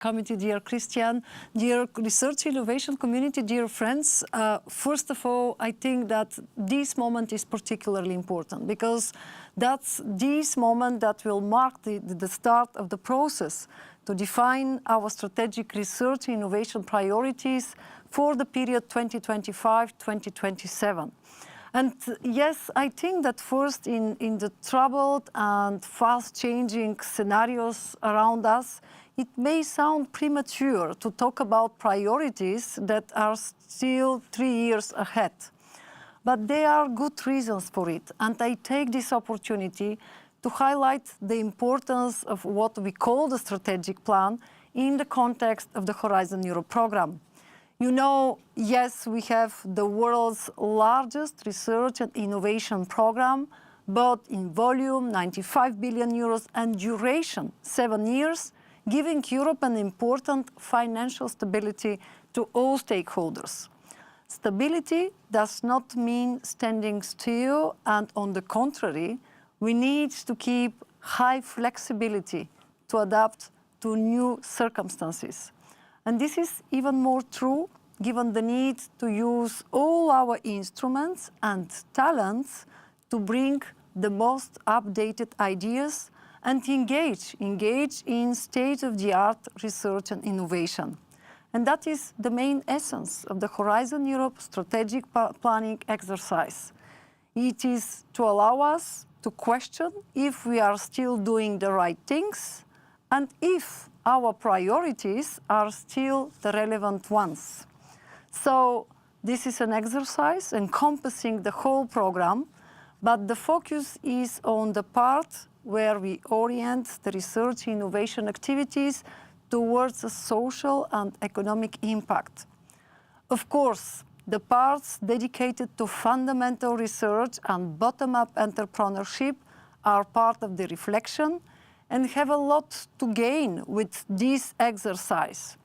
Committee, dear Christian, dear research innovation community, dear friends. First of all, I think that this moment is particularly important because that's this moment that will mark the start of the process to define our strategic research innovation priorities for the period 2025-2027. And yes, I think that first in the troubled and fast-changing scenarios around us, it may sound premature to talk about priorities that are still 3 years ahead. But there are good reasons for it, and I take this opportunity to highlight the importance of what we call the strategic plan in the context of the Horizon Europe program. You know, yes, we have the world's largest research and innovation program, both in volume, 95 billion euros, and duration, 7 years, giving Europe an important financial stability to all stakeholders. Stability does not mean standing still, and on the contrary, we need to keep high flexibility to adapt to new circumstances. And this is even more true given the need to use all our instruments and talents to bring the most updated ideas and engage in state-of-the-art research and innovation. And that is the main essence of the Horizon Europe strategic planning exercise. It is to allow us to question if we are still doing the right things and if our priorities are still the relevant ones. So this is an exercise encompassing the whole program, but the focus is on the part where we orient the research innovation activities towards a social and economic impact. Of course, the parts dedicated to fundamental research and bottom-up entrepreneurship are part of the reflection and have a lot to gain with this exercise.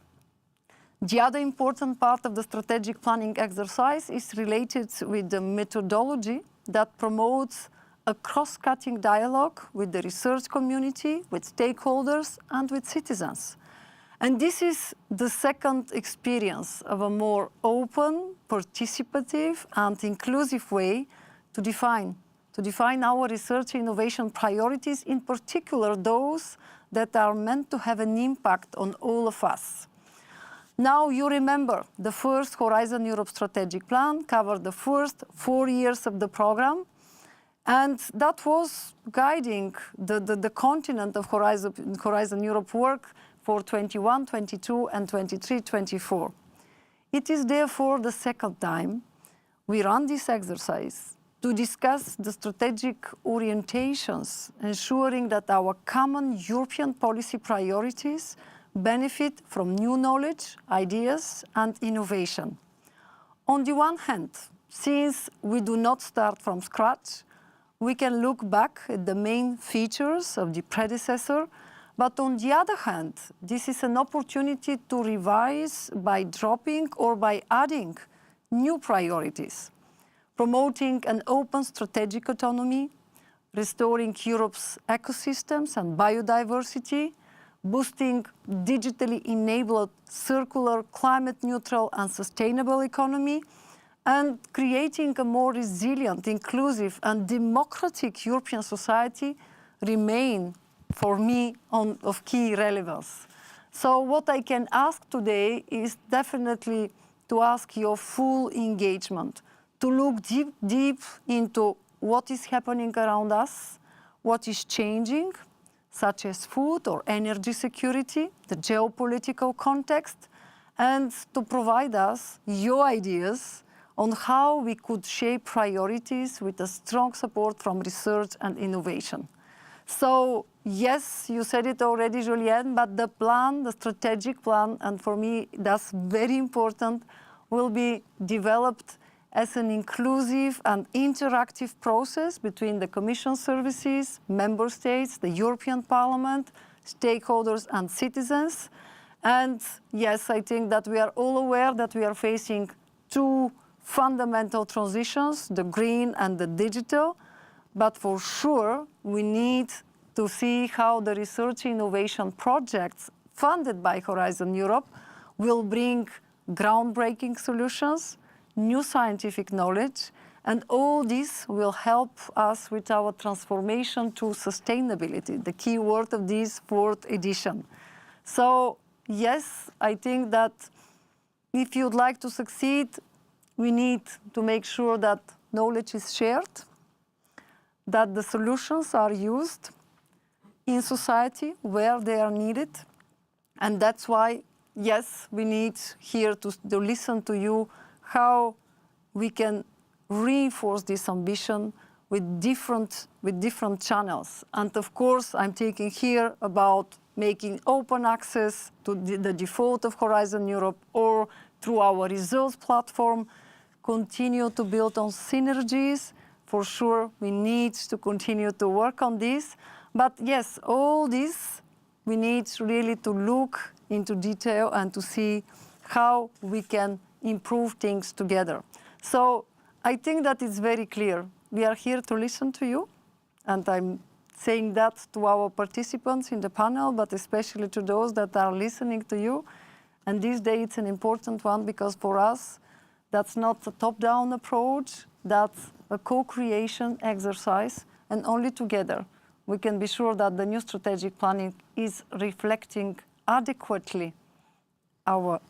The other important part of the strategic planning exercise is related with the methodology that promotes a cross-cutting dialogue with the research community, with stakeholders, and with citizens. And this is the second experience of a more open, participative, and inclusive way to define our research innovation priorities, in particular those that are meant to have an impact on all of us. Now you remember the first Horizon Europe strategic plan covered the first 4 years of the program, and that was guiding the continent of Horizon Europe work for 21, 22, and 23, 24. It is therefore the second time we run this exercise to discuss the strategic orientations, ensuring that our common European policy priorities benefit from new knowledge, ideas, and innovation. On the one hand, since we do not start from scratch, we can look back at the main features of the predecessor, but on the other hand, this is an opportunity to revise by dropping or by adding new priorities, promoting an open strategic autonomy, restoring Europe's ecosystems and biodiversity, boosting digitally enabled circular, climate-neutral and sustainable economy, and creating a more resilient, inclusive and democratic European society remain, for me, of key relevance. So what I can ask today is definitely to ask your full engagement, to look deep into what is happening around us, what is changing, such as food or energy security, the geopolitical context, and to provide us your ideas on how we could shape priorities with a strong support from research and innovation. So yes, you said it already, Julienne, but the plan, the strategic plan, and for me that's very important, will be developed as an inclusive and interactive process between the Commission services, Member States, the European Parliament, stakeholders and citizens. And yes, I think that we are all aware that we are facing two fundamental transitions, the green and the digital, but for sure we need to see how the research innovation projects funded by Horizon Europe will bring groundbreaking solutions, new scientific knowledge, and all this will help us with our transformation to sustainability, the key word of this fourth edition. So yes, I think that if you'd like to succeed, we need to make sure that knowledge is shared, that the solutions are used in society where they are needed. And that's why, yes, we need here to listen to you how we can reinforce this ambition with different channels. And of course, I'm thinking here about making open access to the default of Horizon Europe or through our results platform, continue to build on synergies. For sure, we need to continue to work on this. But yes, all this, we need really to look into detail and to see how we can improve things together. So I think that it's very clear. We are here to listen to you, and I'm saying that to our participants in the panel, but especially to those that are listening to you. And this day it's an important one because for us, that's not a top-down approach, that's a co-creation exercise, and only together we can be sure that the new strategic planning is reflecting adequately our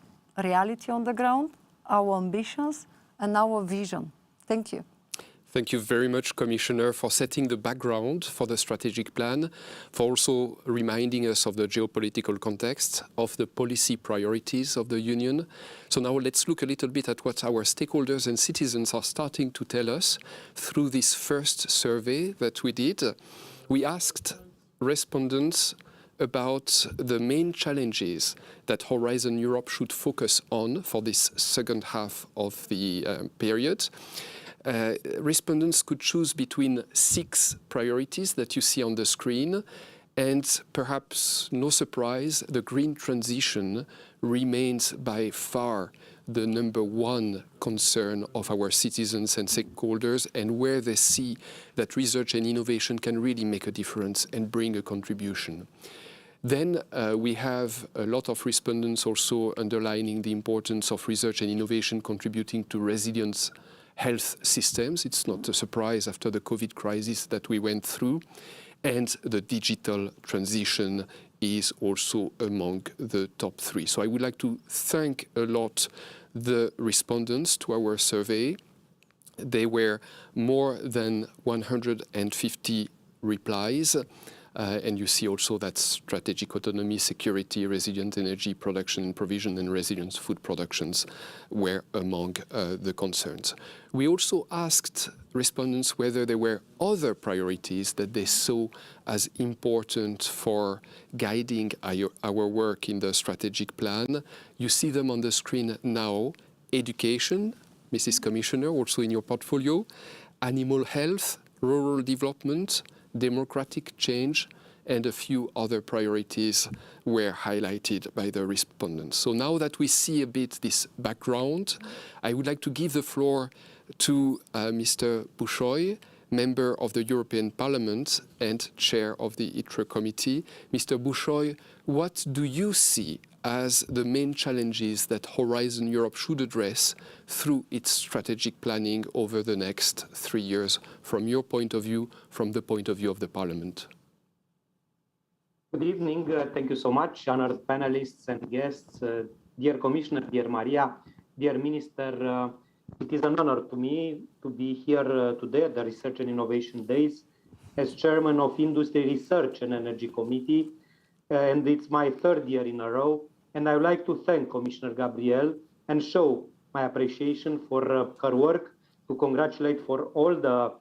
reality on the ground, our ambitions, and our vision. Thank you. Thank you very much, Commissioner, for setting the background for the strategic plan, for also reminding us of the geopolitical context, of the policy priorities of the Union. So now let's look a little bit at what our stakeholders and citizens are starting to tell us through this first survey that we did. We asked respondents about the main challenges that Horizon Europe should focus on for this second half of the period. Respondents could choose between 6 priorities that you see on the screen, and perhaps no surprise, the green transition remains by far the #1 concern of our citizens and stakeholders, and where they see that research and innovation can really make a difference and bring a contribution. Then we have a lot of respondents also underlining the importance of research and innovation contributing to resilient health systems. It's not a surprise after the COVID crisis that we went through. And the digital transition is also among the top 3. So I would like to thank a lot the respondents to our survey. There were more than 150 replies. And you see also that strategic autonomy, security, resilient energy production and provision, and resilient food productions were among the concerns. We also asked respondents whether there were other priorities that they saw as important for guiding our work in the strategic plan. You see them on the screen now. Education, Mrs. Commissioner, also in your portfolio, animal health, rural development, democratic change, and a few other priorities were highlighted by the respondents. So now that we see a bit this background, I would like to give the floor to Mr. Bușoi, member of the European Parliament and chair of the ITRE committee. Mr. Bușoi, what do you see as the main challenges that Horizon Europe should address through its strategic planning over the next 3 years, from your point of view, from the point of view of the Parliament? Good evening. Thank you so much, honored panelists and guests. Dear Commissioner, dear Maria, dear Minister, it is an honor to me to be here today at the Research and Innovation Days as Chairman of Industry Research and Energy Committee, and it's my 3rd year in a row. And I would like to thank Commissioner Gabriel and show my appreciation for her work, to congratulate for all the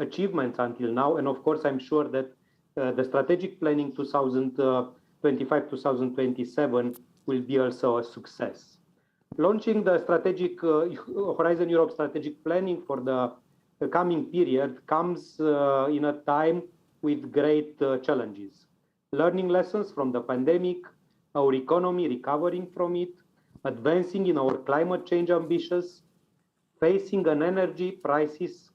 achievements until now. And of course, I'm sure that the strategic planning 2025-2027 will be also a success. Launching the strategic Horizon Europe strategic planning for the coming period comes in a time with great challenges. Learning lessons from the pandemic, our economy recovering from it, advancing in our climate change ambitions, facing an energy crisis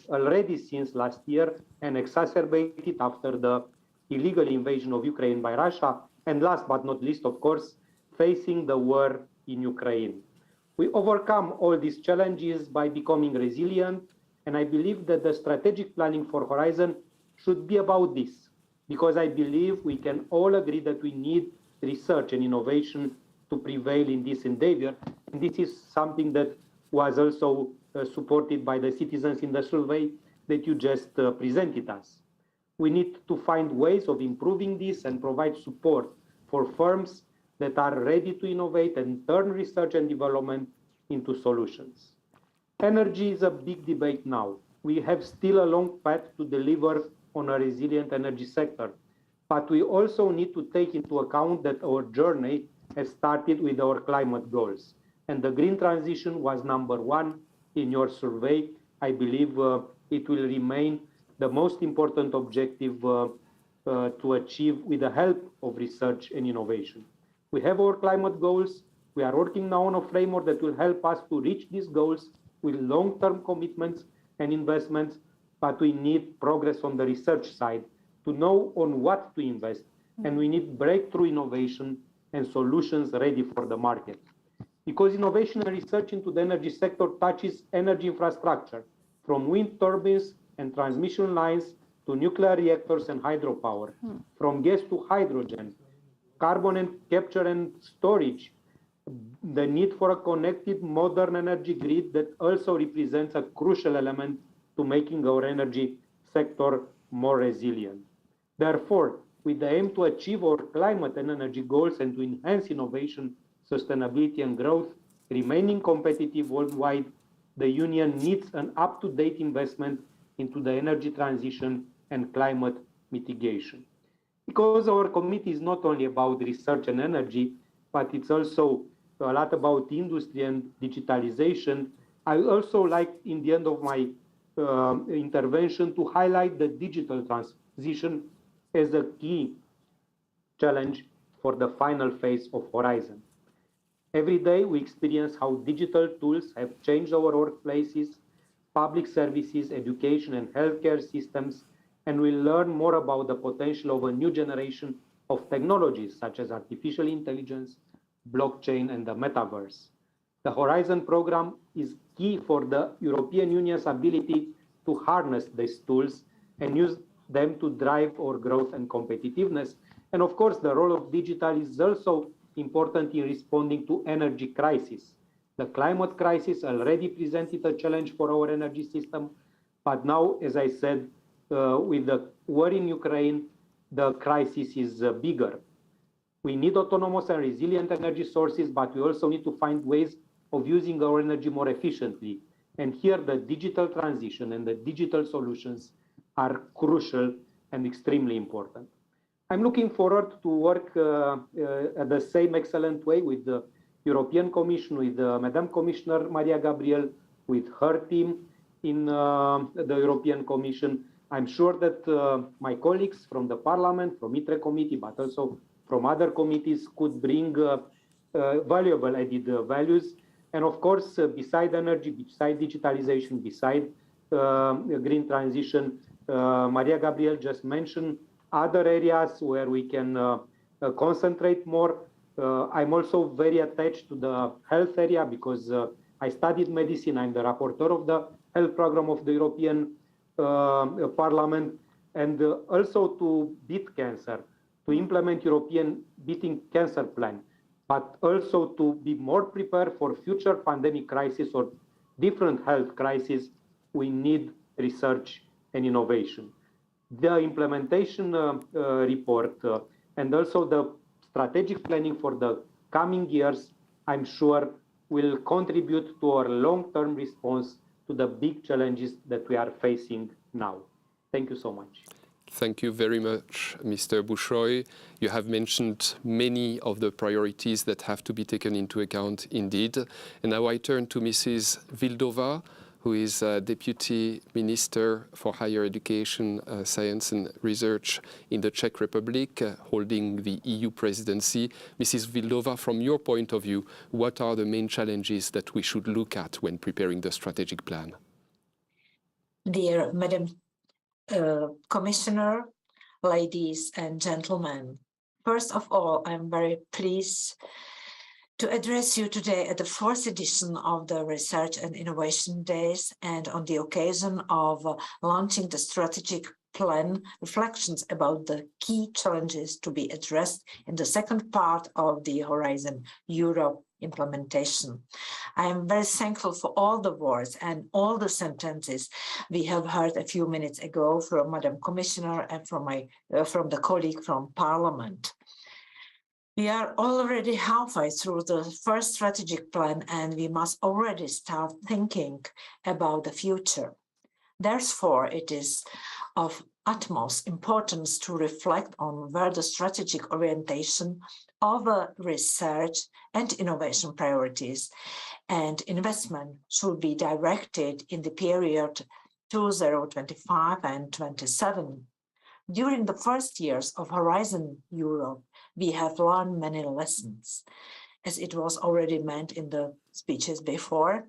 already since last year and exacerbated after the illegal invasion of Ukraine by Russia, And last but not least, of course, facing the war in Ukraine. We overcome all these challenges by becoming resilient, and I believe that the strategic planning for Horizon should be about this, because I believe we can all agree that we need research and innovation to prevail in this endeavor. And this is something that was also supported by the citizens in the survey that you just presented us. We need to find ways of improving this and provide support for firms that are ready to innovate and turn research and development into solutions. Energy is a big debate now. We have still a long path to deliver on a resilient energy sector, but we also need to take into account that our journey has started with our climate goals, and the green transition was number one in your survey. I believe it will remain the most important objective to achieve with the help of research and innovation. We have our climate goals. We are working now on a framework that will help us to reach these goals with long-term commitments and investments, but we need progress on the research side to know on what to invest, and we need breakthrough innovation and solutions ready for the market. Because innovation and research into the energy sector touches energy infrastructure, from wind turbines and transmission lines to nuclear reactors and hydropower, from gas to hydrogen, carbon and capture and storage, the need for a connected modern energy grid that also represents a crucial element to making our energy sector more resilient. Therefore, with the aim to achieve our climate and energy goals and to enhance innovation, sustainability and growth, remaining competitive worldwide, the Union needs an up-to-date investment into the energy transition and climate mitigation. Because our committee is not only about research and energy, but it's also a lot about industry and digitalization, I also like, in the end of my intervention, to highlight the digital transition as a key challenge for the final phase of Horizon. Every day we experience how digital tools have changed our workplaces, public services, education and healthcare systems, and we learn more about the potential of a new generation of technologies such as artificial intelligence, blockchain and the metaverse. The Horizon program is key for the European Union's ability to harness these tools and use them to drive our growth and competitiveness. And of course, the role of digital is also important in responding to energy crisis. The climate crisis already presented a challenge for our energy system, but now, as I said, with the war in Ukraine, the crisis is bigger. We need autonomous and resilient energy sources, but we also need to find ways of using our energy more efficiently. And here the digital transition and the digital solutions are crucial and extremely important. I'm looking forward to work at the same excellent way with the European Commission, with Madam Commissioner Maria Gabriel, with her team in the European Commission. I'm sure that my colleagues from the Parliament, from ITRE committee, but also from other committees could bring valuable added values. And of course, beside energy, beside digitalization, beside green transition, Maria Gabriel just mentioned other areas where we can concentrate more. I'm also very attached to the health area because I studied medicine. I'm the rapporteur of the health program of the European Parliament, and also to beat cancer, to implement European beating cancer plan, but also to be more prepared for future pandemic crisis or different health crises. We need research and innovation. The implementation report and also the strategic planning for the coming years, I'm sure, will contribute to our long-term response to the big challenges that we are facing now. Thank you so much. Thank you very much, Mr. Bușoi. You have mentioned many of the priorities that have to be taken into account indeed. And now I turn to Mrs. Vildová, who is Deputy Minister for Higher Education, Science and Research in the Czech Republic, holding the EU presidency. Mrs. Vildová, from your point of view, what are the main challenges that we should look at when preparing the strategic plan? Dear Madam Commissioner, ladies and gentlemen, First of all, I'm very pleased to address you today at the fourth edition of the Research and Innovation Days and on the occasion of launching the strategic plan reflections about the key challenges to be addressed in the second part of the Horizon Europe implementation. I am very thankful for all the words and all the sentences we have heard a few minutes ago from Madam Commissioner and from the colleague from Parliament. We are already halfway through the first strategic plan and we must already start thinking about the future. Therefore, it is of utmost importance to reflect on where the strategic orientation of research and innovation priorities and investment should be directed in the period 2025 and 27. During the first years of Horizon Europe, we have learned many lessons. As it was already meant in the speeches before,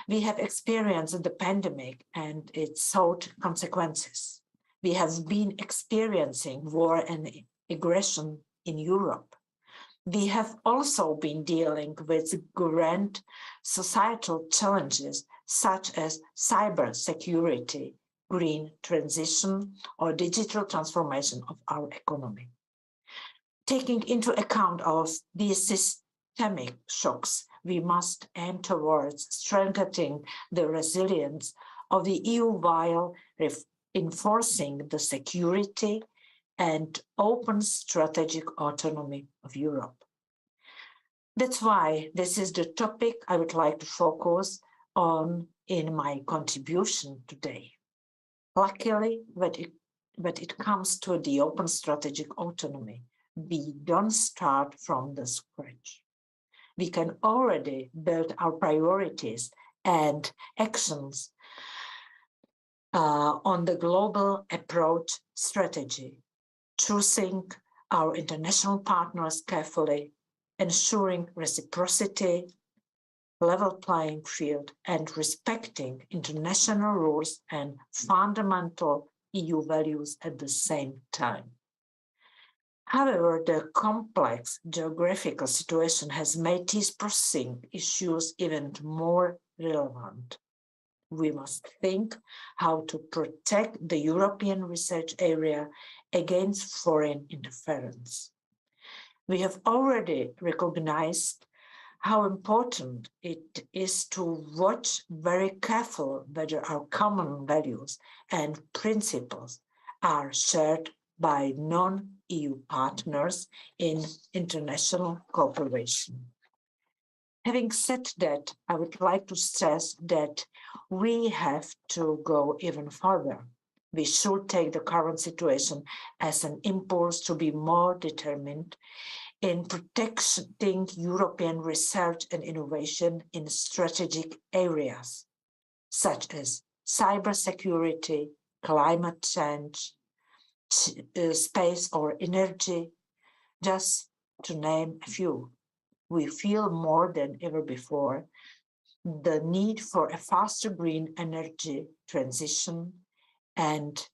we have experienced the pandemic and its sought consequences. We have been experiencing war and aggression in Europe. We have also been dealing with grand societal challenges such as cybersecurity, green transition, or digital transformation of our economy. Taking into account of these systemic shocks, we must aim towards strengthening the resilience of the EU while enforcing the security and open strategic autonomy of Europe. That's why this is the topic I would like to focus on in my contribution today. Luckily, when it comes to the open strategic autonomy, we don't start from the scratch. We can already build our priorities and actions on the global approach strategy, choosing our international partners carefully, ensuring reciprocity, level playing field, and respecting international rules and fundamental EU values at the same time. However, the complex geographical situation has made these pressing issues even more relevant. We must think how to protect the European research area against foreign interference. We have already recognized how important it is to watch very carefully whether our common values and principles are shared by non-EU partners in international cooperation. Having said that, I would like to stress that we have to go even further. We should take the current situation as an impulse to be more determined in protecting European research and innovation in strategic areas, such as cybersecurity, climate change, space or energy, just to name a few. We feel more than ever before the need for a faster green energy transition and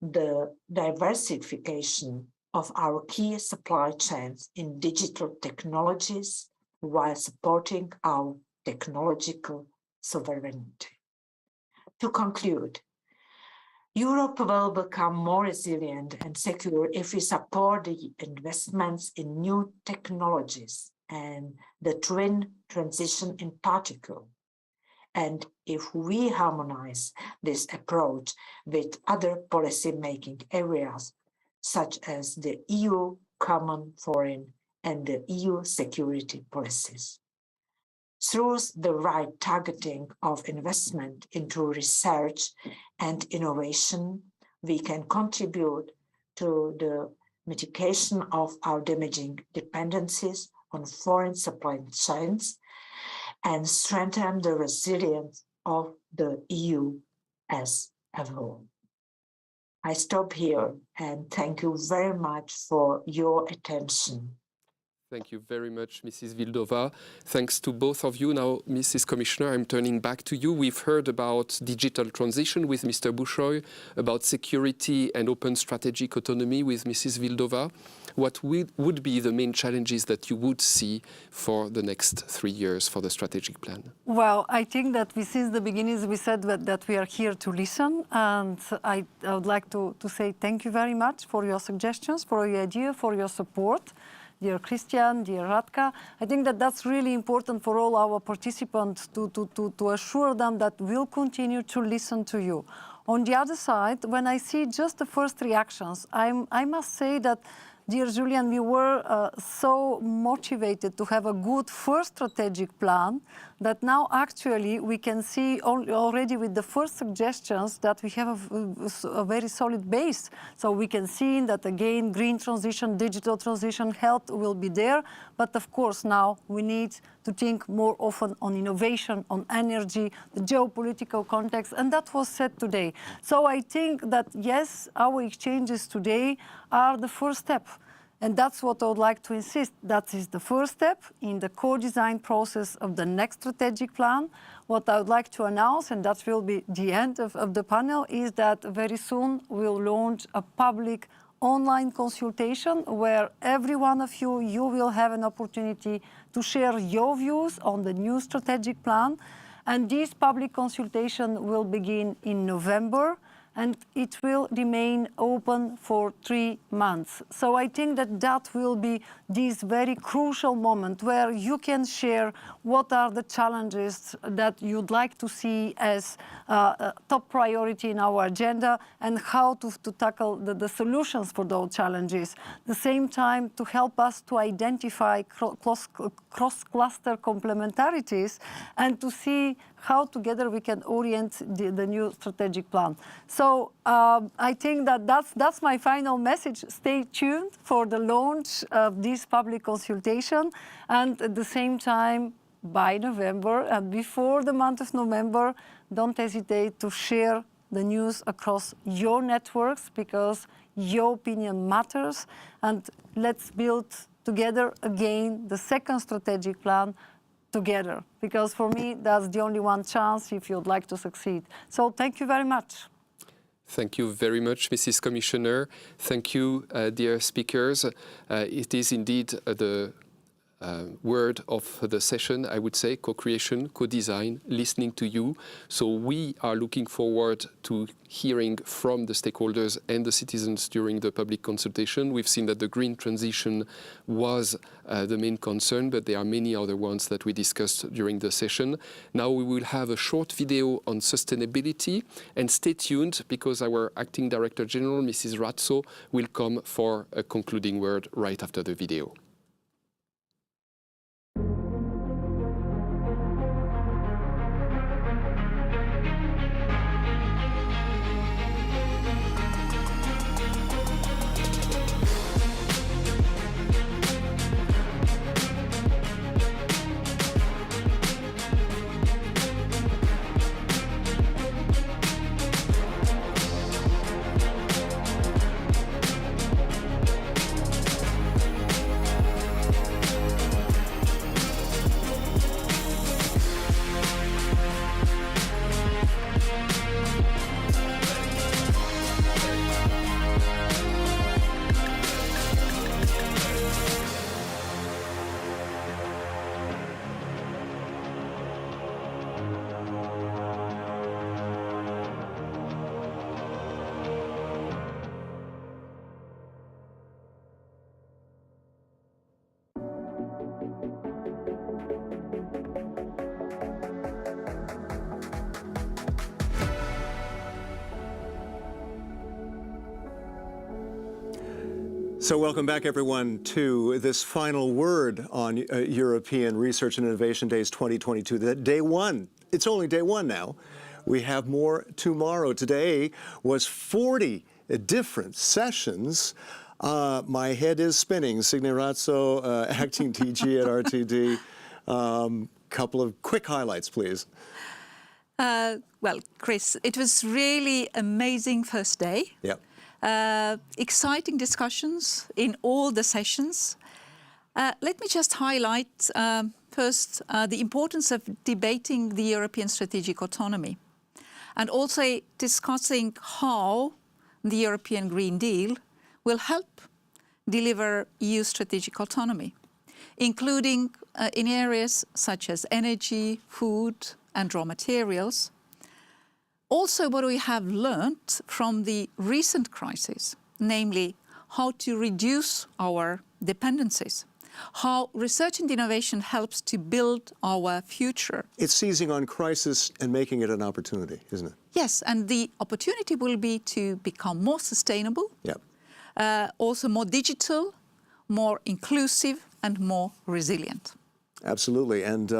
the diversification of our key supply chains in digital technologies while supporting our technological sovereignty. To conclude, Europe will become more resilient and secure if we support the investments in new technologies and the twin transition in particular. And if we harmonize this approach with other policy-making areas, such as the EU common foreign and the EU security policies. Through the right targeting of investment into research and innovation, we can contribute to the mitigation of our damaging dependencies on foreign supply chains and strengthen the resilience of the EU as a whole. I stop here and thank you very much for your attention. Thank you very much, Mrs. Vildova. Thanks to both of you. Now, Mrs. Commissioner, I'm turning back to you. We've heard about digital transition with Mr. Bushoi, about security and open strategic autonomy with Mrs. Vildova. What would be the main challenges that you would see for the next 3 years for the strategic plan? Well, I think that since the beginning we said that we are here to listen, and I would like to say thank you very much for your suggestions, for your idea, for your support. Dear Christian, dear Radka, I think that that's really important for all our participants to assure them that we'll continue to listen to you. On the other side, when I see just the first reactions, I must say that, dear Julian, we were so motivated to have a good first strategic plan that now actually we can see already with the first suggestions that we have a very solid base. So we can see that again, green transition, digital transition, health will be there. But of course now we need to think more often on innovation, on energy, the geopolitical context, and that was said today. So I think that yes, our exchanges today are the first step. And that's what I would like to insist. That is the first step in the co-design process of the next strategic plan. What I would like to announce, and that will be the end of the panel, is that very soon we'll launch a public online consultation where every one of you will have an opportunity to share your views on the new strategic plan. And this public consultation will begin in November, and it will remain open for 3 months. So I think that will be this very crucial moment where you can share what are the challenges that you'd like to see as top priority in our agenda and how to tackle the solutions for those challenges. At the same time, to help us to identify cross-cluster complementarities and to see how together we can orient the new strategic plan. So I think that's my final message. Stay tuned for the launch of this public consultation, and at the same time, by November and before the month of November, don't hesitate to share the news across your networks because your opinion matters, and let's build together again the second strategic plan together, because for me that's the only one chance if you'd like to succeed. So thank you very much. Thank you very much, Mrs. Commissioner. Thank you, dear speakers. It is indeed the word of the session, I would say, co-creation, co-design, listening to you. So we are looking forward to hearing from the stakeholders and the citizens during the public consultation. We've seen that the green transition was the main concern, but there are many other ones that we discussed during the session. Now we will have a short video on sustainability, and stay tuned because our Acting Director General, Mrs. Razzo, will come for a concluding word right after the video. So welcome back, everyone, to this final word on European Research and Innovation Days 2022. Day one. It's only day one now. We have more tomorrow. Today was 40 different sessions. My head is spinning. Signe Razzo, acting TG at RTD. Couple of quick highlights, please. Well, Chris, it was really amazing first day. Yep. Exciting discussions in all the sessions. Let me just highlight first the importance of debating the European strategic autonomy and also discussing how the European Green Deal will help deliver EU strategic autonomy, including in areas such as energy, food and raw materials. Also, what we have learned from the recent crisis, namely how to reduce our dependencies, how research and innovation helps to build our future. It's seizing on crisis and making it an opportunity, isn't it? Yes, and the opportunity will be to become more sustainable, Yep. Also more digital, more inclusive and more resilient. Absolutely. And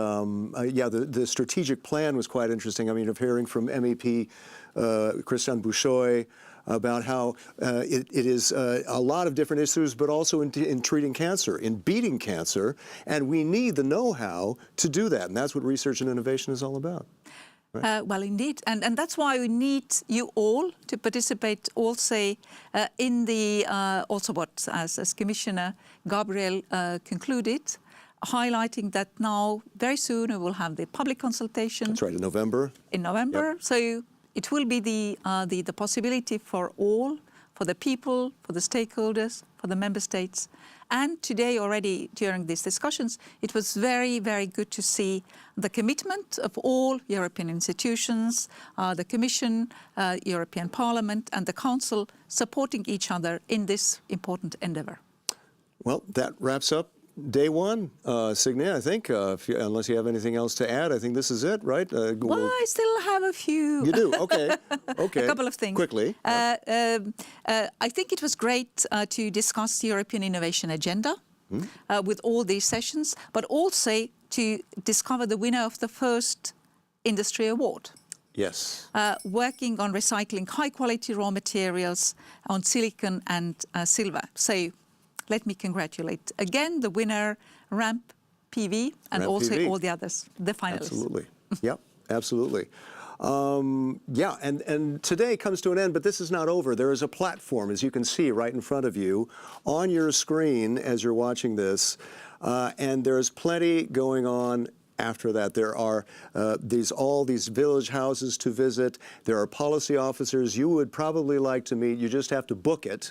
yeah, the strategic plan was quite interesting. I mean, of hearing from MEP Christian Bouchoy about how it is a lot of different issues, but also in treating cancer, in beating cancer. And we need the know-how to do that. And that's what research and innovation is all about. Well, indeed. And that's why we need you all to participate also in the, also what, as Commissioner Gabriel concluded, highlighting that now very soon we will have the public consultation. That's right, in November. In November. Yep. So it will be the possibility for all, for the people, for the stakeholders, for the member states. And today already during these discussions, it was very, very good to see the commitment of all European institutions, the Commission, European Parliament and the Council supporting each other in this important endeavour. Well, that wraps up day one. Signe, I think, unless you have anything else to add, I think this is it, right? Well, I still have a few. You do? Okay. Okay. A couple of things. Quickly. I think it was great to discuss the European Innovation Agenda with all these sessions, but also to discover the winner of the first industry award. Yes. Working on recycling high-quality raw materials on silicon and silver. So let me congratulate again the winner, RAMP PV, and RAMP also PV. all the others, the finalists. Absolutely. Yep, absolutely. Yeah, and today comes to an end, but this is not over. There is a platform, as you can see right in front of you, on your screen as you're watching this, and there's plenty going on after that. There are all these village houses to visit. There are policy officers you would probably like to meet. You just have to book it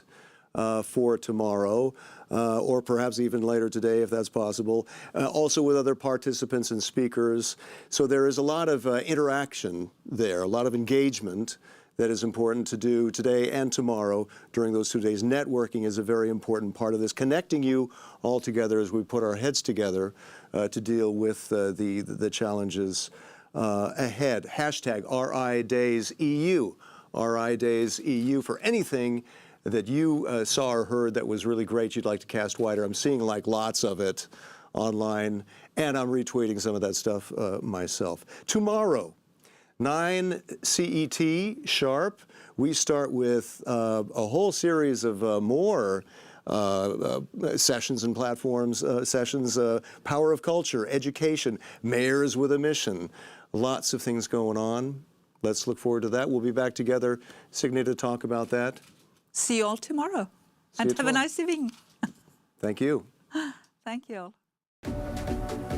for tomorrow, or perhaps even later today if that's possible, also with other participants and speakers. So there is a lot of interaction there, a lot of engagement that is important to do today and tomorrow during those 2 days. Networking is a very important part of this, connecting you all together as we put our heads together to deal with the challenges ahead. Hashtag RIDaysEU, RIDaysEU for anything that you saw or heard that was really great you'd like to cast wider. I'm seeing like lots of it online, and I'm retweeting some of that stuff myself. Tomorrow, 9 CET sharp, we start with a whole series of more sessions and platforms, sessions, power of culture, education, mayors with a mission, lots of things going on. Let's look forward to that. We'll be back together, Signe, to talk about that. See you all tomorrow. See And you have a tomorrow. nice evening. Thank you. Thank you all.